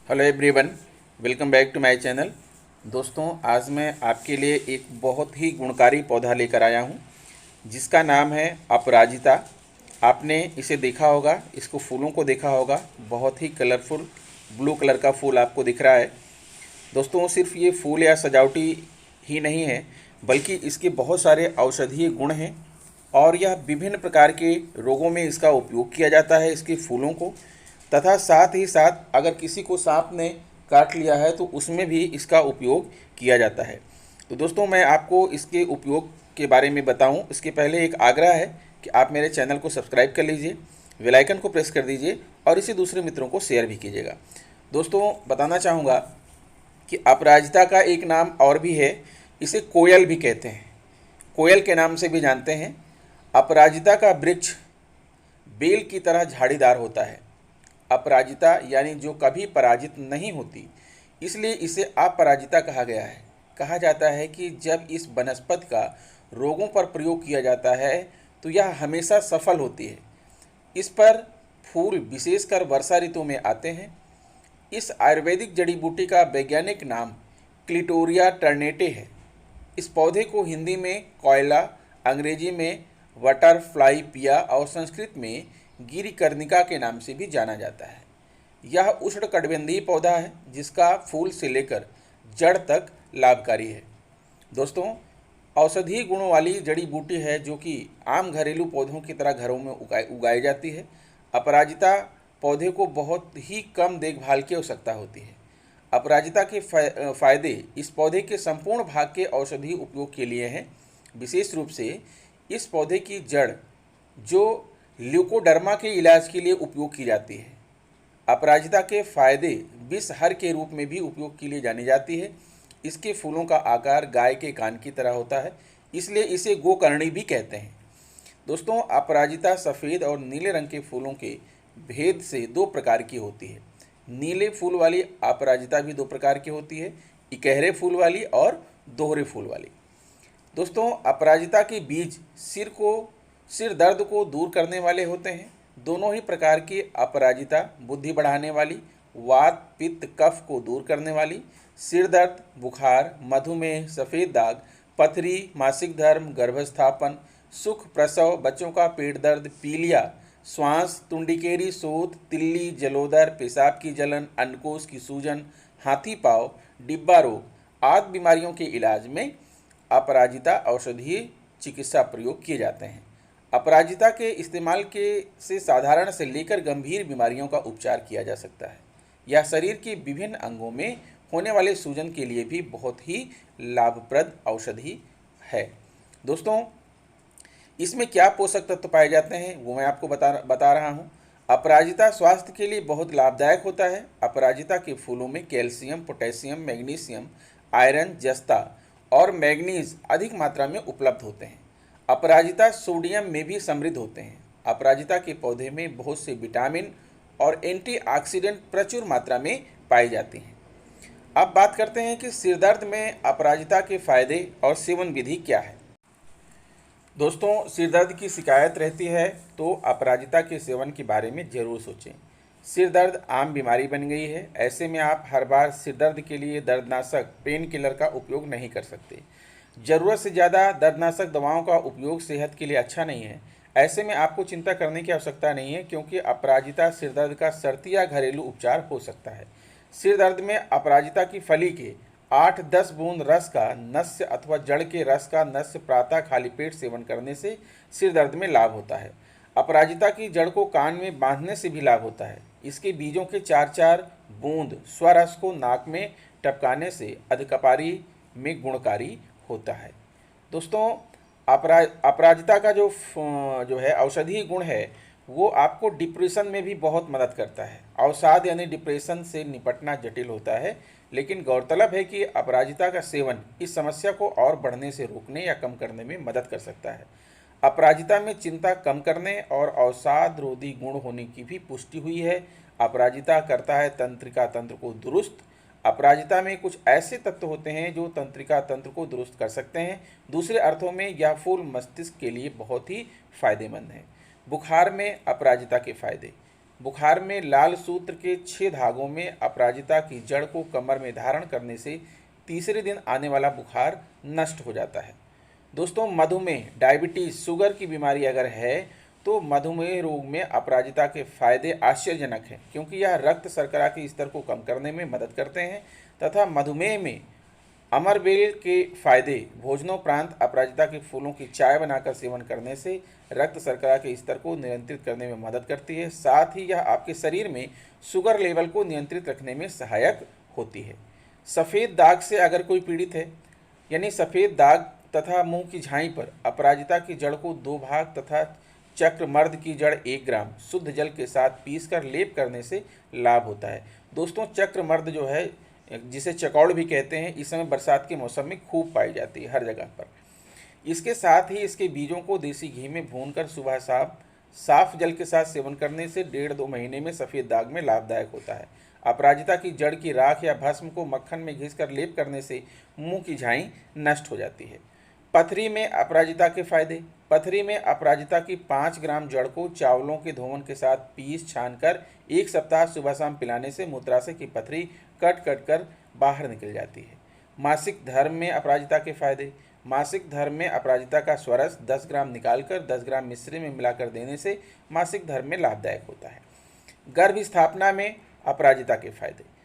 Hello everyone, welcome back to my channel. दोस्तों, आज मैं आपके लिए एक बहुत ही गुणकारी पौधा लेकर आया हूं, जिसका नाम है अपराजिता। आपने इसे देखा होगा, इसको फूलों को देखा होगा। बहुत ही कलरफुल ब्लू कलर का फूल आपको दिख रहा है। दोस्तों, सिर्फ ये फूल या सजावटी ही नहीं है, बल्कि इसके बहुत सारे औषधीय गुण हैं और यह विभिन्न प्रकार के रोगों में इसका उपयोग किया जाता है, इसके फूलों को। तथा साथ ही साथ अगर किसी को सांप ने काट लिया है तो उसमें भी इसका उपयोग किया जाता है। तो दोस्तों, मैं आपको इसके उपयोग के बारे में बताऊं, इसके पहले एक आग्रह है कि आप मेरे चैनल को सब्सक्राइब कर लीजिए, बेल आइकन को प्रेस कर दीजिए और इसे दूसरे मित्रों को शेयर भी कीजिएगा। दोस्तों, बताना चाहूँगा कि अपराजिता का एक नाम और भी है, इसे कोयल भी कहते हैं, कोयल के नाम से भी जानते हैं। अपराजिता का वृक्ष बेल की तरह झाड़ीदार होता है। अपराजिता यानी जो कभी पराजित नहीं होती, इसलिए इसे अपराजिता कहा गया है। कहा जाता है कि जब इस वनस्पति का रोगों पर प्रयोग किया जाता है तो यह हमेशा सफल होती है। इस पर फूल विशेषकर वर्षा ऋतु में आते हैं। इस आयुर्वेदिक जड़ी बूटी का वैज्ञानिक नाम क्लिटोरिया टर्नेटे है। इस पौधे को हिंदी में कोयला, अंग्रेजी में बटरफ्लाई पिया और संस्कृत में गिरिकर्णिका के नाम से भी जाना जाता है। यह उष्णकटिबंधीय पौधा है जिसका फूल से लेकर जड़ तक लाभकारी है। दोस्तों, औषधीय गुणों वाली जड़ी बूटी है जो कि आम घरेलू पौधों की तरह घरों में उगाई जाती है। अपराजिता पौधे को बहुत ही कम देखभाल की आवश्यकता होती है। अपराजिता के फायदे इस पौधे के संपूर्ण भाग के औषधीय उपयोग के लिए हैं। विशेष रूप से इस पौधे की जड़ जो ल्यूकोडर्मा के इलाज के लिए उपयोग की जाती है। अपराजिता के फायदे विषहर के रूप में भी उपयोग के लिए जानी जाती है। इसके फूलों का आकार गाय के कान की तरह होता है, इसलिए इसे गोकर्णी भी कहते हैं। दोस्तों, अपराजिता सफ़ेद और नीले रंग के फूलों के भेद से दो प्रकार की होती है। नीले फूल वाली अपराजिता भी दो प्रकार की होती है, इकहरे फूल वाली और दोहरे फूल वाली। दोस्तों, अपराजिता के बीज सिर दर्द को दूर करने वाले होते हैं। दोनों ही प्रकार की अपराजिता बुद्धि बढ़ाने वाली, वात पित्त कफ को दूर करने वाली, सिर दर्द, बुखार, मधुमेह, सफ़ेद दाग, पथरी, मासिक धर्म, गर्भस्थापन, सुख प्रसव, बच्चों का पेट दर्द, पीलिया, श्वास, तुंडिकेरी, शोथ, तिल्ली, जलोदर, पेशाब की जलन, अन्नकोश की सूजन, हाथी पाँव, डिब्बा रोग आदि बीमारियों के इलाज में अपराजिता औषधीय चिकित्सा प्रयोग किए जाते हैं। अपराजिता के इस्तेमाल के से साधारण से लेकर गंभीर बीमारियों का उपचार किया जा सकता है। यह शरीर के विभिन्न अंगों में होने वाले सूजन के लिए भी बहुत ही लाभप्रद औषधि है। दोस्तों, इसमें क्या पोषक तत्व पाए जाते हैं वो मैं आपको बता रहा हूँ। अपराजिता स्वास्थ्य के लिए बहुत लाभदायक होता है। अपराजिता के फूलों में कैल्शियम, पोटेशियम, मैग्नीशियम, आयरन, जस्ता और मैग्नीज अधिक मात्रा में उपलब्ध होते हैं। अपराजिता सोडियम में भी समृद्ध होते हैं। अपराजिता के पौधे में बहुत से विटामिन और एंटीऑक्सीडेंट प्रचुर मात्रा में पाई जाती हैं। अब बात करते हैं कि सिरदर्द में अपराजिता के फायदे और सेवन विधि क्या है। दोस्तों, सिरदर्द की शिकायत रहती है तो अपराजिता के सेवन के बारे में ज़रूर सोचें। सिरदर्द आम बीमारी बन गई है, ऐसे में आप हर बार सिरदर्द के लिए दर्दनाशक पेन किलर का उपयोग नहीं कर सकते। ज़रूरत से ज़्यादा दर्दनाशक दवाओं का उपयोग सेहत के लिए अच्छा नहीं है। ऐसे में आपको चिंता करने की आवश्यकता नहीं है, क्योंकि अपराजिता सिरदर्द का शर्ती या घरेलू उपचार हो सकता है। सिर दर्द में अपराजिता की फली के 8-10 बूंद रस का नस्य अथवा जड़ के रस का नस्य प्रातः खाली पेट सेवन करने से सिर दर्द में लाभ होता है। अपराजिता की जड़ को कान में बांधने से भी लाभ होता है। इसके बीजों के 4-4 बूंद स्वरस को नाक में टपकाने से अधिकपारी में गुणकारी होता है। दोस्तों, अपराजिता का जो है औषधीय गुण है वो आपको डिप्रेशन में भी बहुत मदद करता है। अवसाद यानी डिप्रेशन से निपटना जटिल होता है, लेकिन गौरतलब है कि अपराजिता का सेवन इस समस्या को और बढ़ने से रोकने या कम करने में मदद कर सकता है। अपराजिता में चिंता कम करने और अवसाद रोधी गुण होने की भी पुष्टि हुई है। अपराजिता करता है तंत्रिका तंत्र को दुरुस्त। अपराजिता में कुछ ऐसे तत्व होते हैं जो तंत्रिका तंत्र को दुरुस्त कर सकते हैं। दूसरे अर्थों में यह फूल मस्तिष्क के लिए बहुत ही फायदेमंद है। बुखार में अपराजिता के फायदे। बुखार में लाल सूत्र के 6 धागों में अपराजिता की जड़ को कमर में धारण करने से तीसरे दिन आने वाला बुखार नष्ट हो जाता है। दोस्तों, मधुमेह, डायबिटीज, शुगर की बीमारी अगर है तो मधुमेह रोग में अपराजिता के फायदे आश्चर्यजनक हैं, क्योंकि यह रक्त शर्करा के स्तर को कम करने में मदद करते हैं तथा मधुमेह में अमरबेल के फायदे, भोजनोपरांत अपराजिता के फूलों की चाय बनाकर सेवन करने से रक्त शर्करा के स्तर को नियंत्रित करने में मदद करती है। साथ ही यह आपके शरीर में शुगर लेवल को नियंत्रित रखने में सहायक होती है। सफ़ेद दाग से अगर कोई पीड़ित है, यानी सफ़ेद दाग तथा मुंह की झाई पर अपराजिता की जड़ को 2 भाग तथा चक्रमर्द की जड़ 1 ग्राम शुद्ध जल के साथ पीसकर लेप करने से लाभ होता है। दोस्तों, चक्रमर्द जो है, जिसे चकौड़ भी कहते हैं, इस समय बरसात के मौसम में खूब पाई जाती है हर जगह पर। इसके साथ ही इसके बीजों को देसी घी में भूनकर सुबह साफ जल के साथ सेवन करने से 1.5-2 महीने में सफ़ेद दाग में लाभदायक होता है। अपराजिता की जड़ की राख या भस्म को मक्खन में घिसकर लेप करने से मुंह की झाई नष्ट हो जाती है। पथरी में अपराजिता के फायदे। पथरी में अपराजिता की 5 ग्राम जड़ को चावलों के धोवन के साथ पीस छानकर 1 सप्ताह सुबह शाम पिलाने से मूत्राशय की पथरी कट कर बाहर निकल जाती है। मासिक धर्म में अपराजिता के फायदे। मासिक धर्म में अपराजिता का स्वरस 10 ग्राम निकालकर 10 ग्राम मिश्री में मिलाकर देने से मासिक धर्म में लाभदायक होता है। गर्भ स्थापना में अपराजिता के फायदे।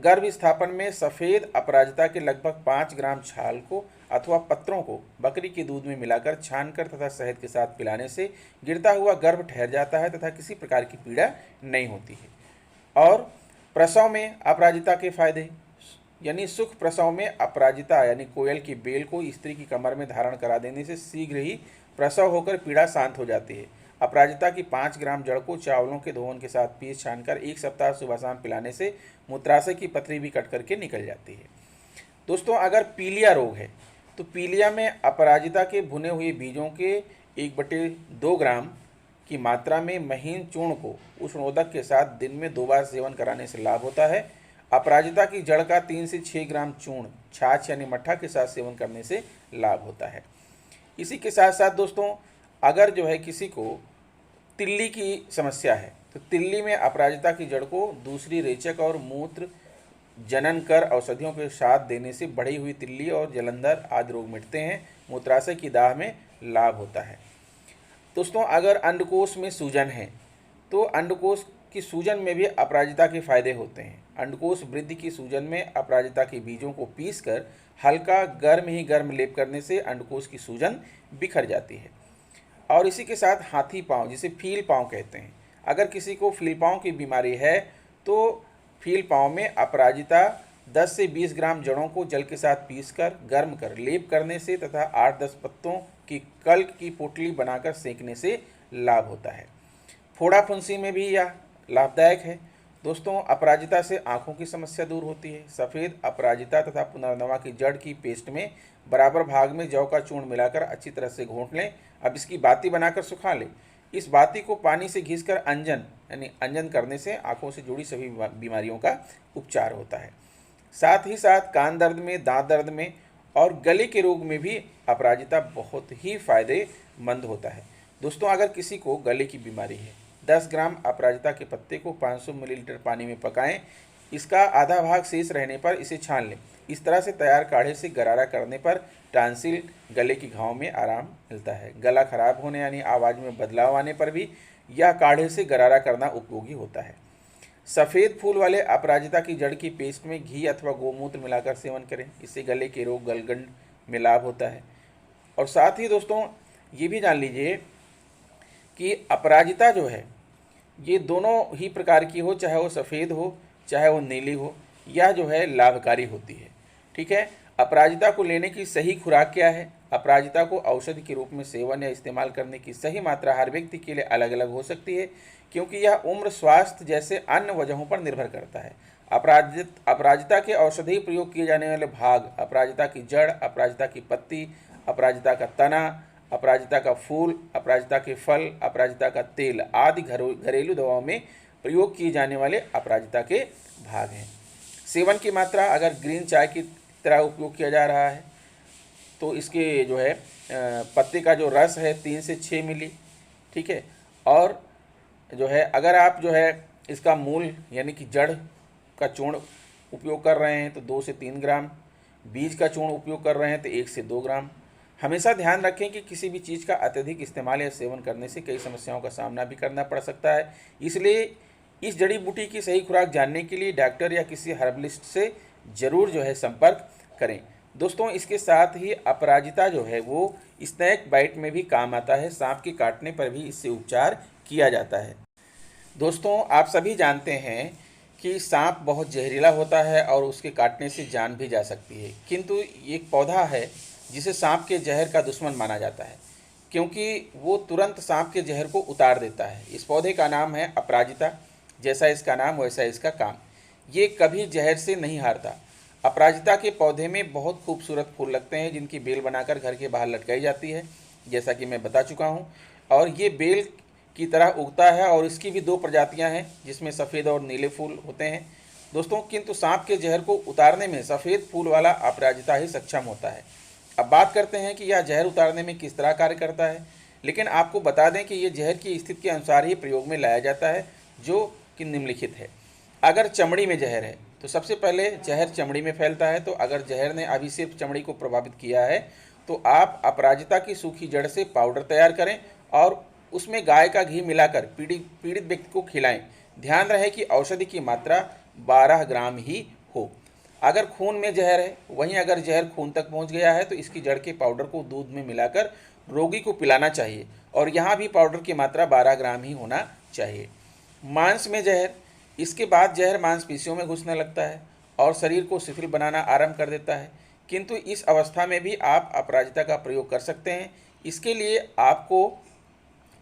गर्भ स्थापन में सफ़ेद अपराजिता के लगभग 5 ग्राम छाल को अथवा पत्रों को बकरी के दूध में मिलाकर छानकर तथा शहद के साथ पिलाने से गिरता हुआ गर्भ ठहर जाता है तथा किसी प्रकार की पीड़ा नहीं होती है। और प्रसव में अपराजिता के फायदे, यानी सुख प्रसव में अपराजिता यानी कोयल की बेल को स्त्री की कमर में धारण करा देने से शीघ्र ही प्रसव होकर पीड़ा शांत हो जाती है। अपराजिता की 5 ग्राम जड़ को चावलों के धोवन के साथ पीस छानकर 1 सप्ताह सुबह शाम पिलाने से मूत्राशय की पथरी भी कट करके निकल जाती है। दोस्तों, अगर पीलिया रोग है तो पीलिया में अपराजिता के भुने हुए बीजों के 1/2 ग्राम की मात्रा में महीन चूर्ण को उष्णोदक के साथ दिन में 2 बार सेवन कराने से लाभ होता है। अपराजिता की जड़ का 3 से 6 ग्राम चूर्ण छाछ यानी मट्ठा के साथ सेवन करने से लाभ होता है। इसी के साथ साथ दोस्तों, अगर जो है किसी को तिल्ली की समस्या है तो तिल्ली में अपराजिता की जड़ को दूसरी रेचक और मूत्र जनन कर औषधियों के साथ देने से बढ़ी हुई तिल्ली और जलंधर आदि रोग मिटते हैं। मूत्राशय की दाह में लाभ होता है। दोस्तों, अगर अंडकोश में सूजन है तो अंडकोश की सूजन में भी अपराजिता के फायदे होते हैं। अंडकोश वृद्धि की सूजन में अपराजिता के बीजों को पीसकर हल्का गर्म लेप करने से अंडकोश की सूजन बिखर जाती है। और इसी के साथ हाथी पाँव, जिसे फील पाँव कहते हैं, अगर किसी को फील पाँव की बीमारी है तो फील पाँव में अपराजिता 10 से 20 ग्राम जड़ों को जल के साथ पीसकर गर्म कर लेप करने से तथा 8-10 पत्तों की कल्क की पोटली बनाकर सेंकने से लाभ होता है। फोड़ा फुंसी में भी यह लाभदायक है। दोस्तों, अपराजिता से आँखों की समस्या दूर होती है। सफ़ेद अपराजिता तथा पुनर्नवा की जड़ की पेस्ट में बराबर भाग में जौ का चूर्ण मिलाकर अच्छी तरह से घोंट लें। अब इसकी बाती बनाकर सुखा लें। इस बाती को पानी से घिसकर अंजन करने से आँखों से जुड़ी सभी बीमारियों का उपचार होता है। साथ ही साथ कान दर्द में, दांत दर्द में और गले के रोग में भी अपराजिता बहुत ही फायदेमंद होता है। दोस्तों, अगर किसी को गले की बीमारी है, 10 ग्राम अपराजिता के पत्ते को 500 मिलीलीटर पानी में पकाएं। इसका आधा भाग शेष रहने पर इसे छान लें। इस तरह से तैयार काढ़े से गरारा करने पर टांसिल, गले की घाव में आराम मिलता है। गला खराब होने यानी आवाज़ में बदलाव आने पर भी यह काढ़े से गरारा करना उपयोगी होता है। सफ़ेद फूल वाले अपराजिता की जड़ की पेस्ट में घी अथवा गोमूत्र मिलाकर सेवन करें। इससे गले के रोग, गलगंड में लाभ होता है। और साथ ही दोस्तों, ये भी जान लीजिए कि अपराजिता जो है ये दोनों ही प्रकार की हो, चाहे वो सफ़ेद हो चाहे वो नीली हो, यह जो है लाभकारी होती है। ठीक है। अपराजिता को लेने की सही खुराक क्या है? अपराजिता को औषधि के रूप में सेवन या इस्तेमाल करने की सही मात्रा हर व्यक्ति के लिए अलग अलग हो सकती है, क्योंकि यह उम्र, स्वास्थ्य जैसे अन्य वजहों पर निर्भर करता है। अपराजिता के औषधि प्रयोग किए जाने वाले भाग अपराजिता की जड़, अपराजिता की पत्ती, अपराजिता का तना, अपराजिता का फूल, अपराजिता के फल, अपराजिता का तेल आदि घरेलू दवाओं में प्रयोग किए जाने वाले अपराजिता के भाग हैं। सेवन की मात्रा, अगर ग्रीन चाय की तरह उपयोग किया जा रहा है तो इसके जो है पत्ते का जो रस है 3 से 6 मिली, ठीक है। और जो है अगर आप जो है इसका मूल यानी कि जड़ का चूर्ण उपयोग कर रहे हैं तो 2 से 3 ग्राम, बीज का चूर्ण उपयोग कर रहे हैं तो 1 से 2 ग्राम। हमेशा ध्यान रखें कि किसी भी चीज़ का अत्यधिक इस्तेमाल या सेवन करने से कई समस्याओं का सामना भी करना पड़ सकता है। इसलिए इस जड़ी बूटी की सही खुराक जानने के लिए डॉक्टर या किसी हर्बलिस्ट से ज़रूर जो है संपर्क करें। दोस्तों, इसके साथ ही अपराजिता जो है वो स्नैक बाइट में भी काम आता है। सांप के काटने पर भी इससे उपचार किया जाता है। दोस्तों, आप सभी जानते हैं कि सांप बहुत जहरीला होता है और उसके काटने से जान भी जा सकती है, किंतु एक पौधा है जिसे सांप के जहर का दुश्मन माना जाता है, क्योंकि वो तुरंत सांप के जहर को उतार देता है। इस पौधे का नाम है अपराजिता। जैसा इसका नाम वैसा इसका काम। ये कभी जहर से नहीं हारता। अपराजिता के पौधे में बहुत खूबसूरत फूल लगते हैं, जिनकी बेल बनाकर घर के बाहर लटकाई जाती है, जैसा कि मैं बता चुका हूँ। और ये बेल की तरह उगता है और इसकी भी 2 प्रजातियां हैं, जिसमें सफ़ेद और नीले फूल होते हैं। दोस्तों, किंतु सांप के जहर को उतारने में सफ़ेद फूल वाला अपराजिता ही सक्षम होता है। अब बात करते हैं कि यह जहर उतारने में किस तरह कार्य करता है। लेकिन आपको बता दें कि ये जहर की स्थिति के अनुसार ही प्रयोग में लाया जाता है, जो कि निम्नलिखित है। अगर चमड़ी में जहर है तो सबसे पहले जहर चमड़ी में फैलता है। तो अगर जहर ने अभी सिर्फ चमड़ी को प्रभावित किया है तो आप अपराजिता की सूखी जड़ से पाउडर तैयार करें और उसमें गाय का घी मिलाकर पीड़ित व्यक्ति को खिलाएं। ध्यान रहे कि औषधि की मात्रा 12 ग्राम ही हो। अगर खून में जहर है, वहीं अगर जहर खून तक पहुंच गया है तो इसकी जड़ के पाउडर को दूध में मिलाकर रोगी को पिलाना चाहिए और यहाँ भी पाउडर की मात्रा 12 ग्राम ही होना चाहिए। मांस में जहर, इसके बाद जहर मांसपेशियों में घुसने लगता है और शरीर को शिथिल बनाना आरंभ कर देता है, किंतु इस अवस्था में भी आप अपराजिता का प्रयोग कर सकते हैं। इसके लिए आपको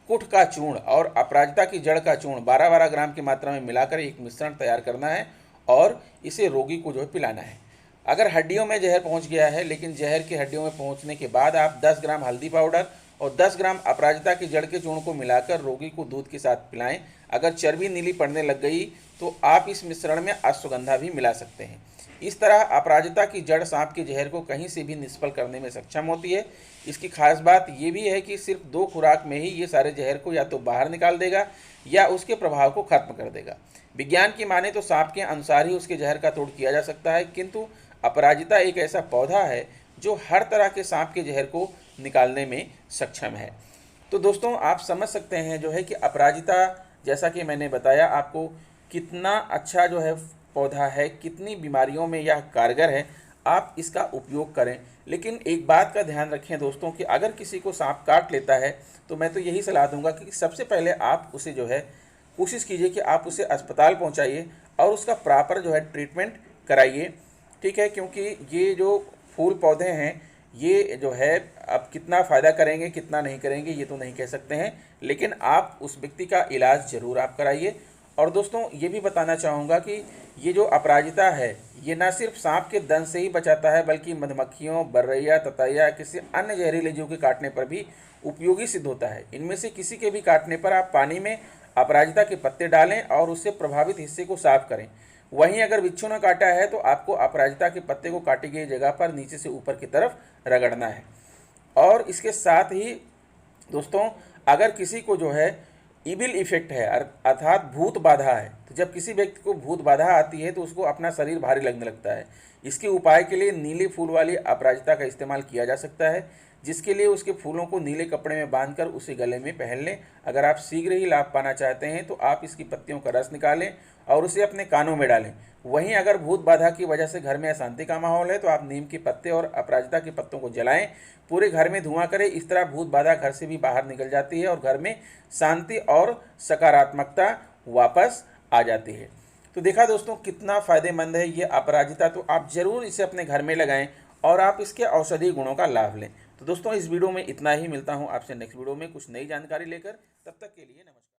कुठ का चूर्ण और अपराजिता की जड़ का चूर्ण 12-12 ग्राम की मात्रा में मिलाकर एक मिश्रण तैयार करना है और इसे रोगी को जो है पिलाना है। अगर हड्डियों में जहर पहुंच गया है, लेकिन जहर की हड्डियों में पहुंचने के बाद आप 10 ग्राम हल्दी पाउडर और 10 ग्राम अपराजिता की जड़ के चूर्ण को मिलाकर रोगी को दूध के साथ पिलाएं। अगर चर्बी नीली पड़ने लग गई तो आप इस मिश्रण में अश्वगंधा भी मिला सकते हैं। इस तरह अपराजिता की जड़ सांप के जहर को कहीं से भी निष्फल करने में सक्षम होती है। इसकी खास बात ये भी है कि सिर्फ 2 खुराक में ही ये सारे जहर को या तो बाहर निकाल देगा या उसके प्रभाव को खत्म कर देगा। विज्ञान की माने तो सांप के अनुसार ही उसके जहर का तोड़ किया जा सकता है, किंतु अपराजिता एक ऐसा पौधा है जो हर तरह के सांप के जहर को निकालने में सक्षम है। तो दोस्तों, आप समझ सकते हैं जो है कि अपराजिता, जैसा कि मैंने बताया आपको, कितना अच्छा जो है पौधा है, कितनी बीमारियों में यह कारगर है। आप इसका उपयोग करें। लेकिन एक बात का ध्यान रखें दोस्तों कि अगर किसी को सांप काट लेता है तो मैं तो यही सलाह दूंगा कि सबसे पहले आप उसे जो है कोशिश कीजिए कि आप उसे अस्पताल पहुंचाइए और उसका प्रॉपर जो है ट्रीटमेंट कराइए, ठीक है। क्योंकि ये जो फूल पौधे हैं ये जो है अब कितना फ़ायदा करेंगे कितना नहीं करेंगे ये तो नहीं कह सकते हैं, लेकिन आप उस व्यक्ति का इलाज ज़रूर आप कराइए। और दोस्तों, ये भी बताना चाहूँगा कि ये जो अपराजिता है ये ना सिर्फ सांप के दंश से ही बचाता है, बल्कि मधुमक्खियों, बर्रैया, ततैया, किसी अन्य जहरीले जीव के काटने पर भी उपयोगी सिद्ध होता है। इनमें से किसी के भी काटने पर आप पानी में अपराजिता के पत्ते डालें और उससे प्रभावित हिस्से को साफ करें। वहीं अगर बिच्छू ने काटा है तो आपको अपराजिता के पत्ते को काटी गई जगह पर नीचे से ऊपर की तरफ रगड़ना है। और इसके साथ ही दोस्तों, अगर किसी को जो है इविल इफेक्ट है अर्थात भूत बाधा है, तो जब किसी व्यक्ति को भूत बाधा आती है तो उसको अपना शरीर भारी लगने लगता है। इसके उपाय के लिए नीले फूल वाली अपराजिता का इस्तेमाल किया जा सकता है, जिसके लिए उसके फूलों को नीले कपड़े में बांधकर उसे गले में पहन लें। अगर आप शीघ्र ही लाभ पाना चाहते हैं तो आप इसकी पत्तियों का रस निकालें और उसे अपने कानों में डालें। वहीं अगर भूत बाधा की वजह से घर में अशांति का माहौल है तो आप नीम के पत्ते और अपराजिता के पत्तों को जलाएं, पूरे घर में धुआं करें। इस तरह भूत बाधा घर से भी बाहर निकल जाती है और घर में शांति और सकारात्मकता वापस आ जाती है। तो देखा दोस्तों कितना फ़ायदेमंद है ये अपराजिता, तो आप ज़रूर इसे अपने घर में लगाएं और आप इसके औषधीय गुणों का लाभ लें। तो दोस्तों, इस वीडियो में इतना ही। मिलता हूँ आपसे नेक्स्ट वीडियो में कुछ नई जानकारी लेकर। तब तक के लिए नमस्कार।